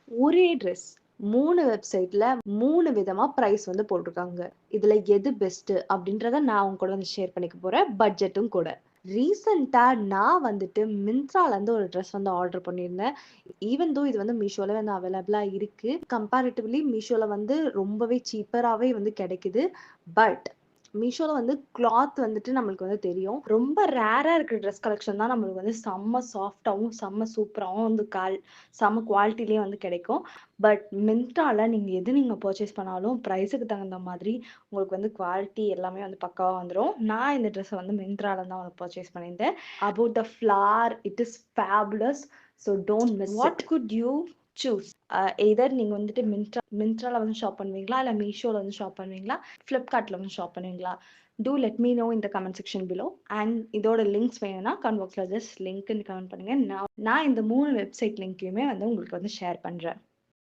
ஒரே ட்ரெஸ் 3 வெப்சைட்ல 3 விதமா பிரைஸ் வந்து போட்டிருக்காங்க. இதுல எது பெஸ்ட் அப்படின்றத நான் உங்க கூட வந்து ஷேர் பண்ணிக்க போறேன். பட்ஜெட்டும் கூட. ரீசெண்டா நான் வந்துட்டு மிந்த்ரால இருந்து ஒரு ட்ரெஸ் வந்து ஆர்டர் பண்ணியிருந்தேன். ஈவன் தோ இது வந்து மீஷோல வந்து அவைலபிளா இருக்கு. கம்பேரிட்டிவ்லி மீஷோல வந்து ரொம்பவே சீப்பராவே வந்து கிடைக்குது. பட் மீஷோல வந்து கிளாத் வந்துட்டு நம்மளுக்கு வந்து தெரியும். ரொம்ப ரேரா இருக்கிற ட்ரெஸ் கலெக்ஷன் தான் நம்மளுக்கு வந்து செம்ம சாஃப்டாவும், செம்ம சூப்பராவும் வந்து செம்ம குவாலிட்டிலயும் வந்து கிடைக்கும். பட் மிந்த்ரால நீங்க பர்ச்சேஸ் பண்ணாலும் பிரைஸுக்கு தகுந்த மாதிரி உங்களுக்கு வந்து குவாலிட்டி எல்லாமே வந்து பக்காவா வந்துரும். நான் இந்த ட்ரெஸ்ஸை வந்து மிந்த்ரால தான் வந்து பர்ச்சேஸ் பண்ணியிருந்தேன். About the flare it is fabulous. So don't miss what good you choose? Either நீங்க வந்துட்டு மிந்த்ரால வந்து ஷாப் பண்ணுவீங்களா, இல்ல மீஷோல வந்து ஷாப் பண்ணுவீங்களா, ஃப்ளிப்கார்ட்ல வந்து ஷாப் பண்ணுவீங்களா? Do let me know in the comment section below. And இதோட லிங்க்ஸ் வேணும்னா கமெண்ட் பாக்ஸ்ல ஜஸ்ட் லிங்க்னு கமெண்ட் பண்ணுங்க. நான் இந்த 3 வெப்சைட் லிங்க்கையுமே வந்து உங்களுக்கு வந்து ஷேர் பண்றேன்.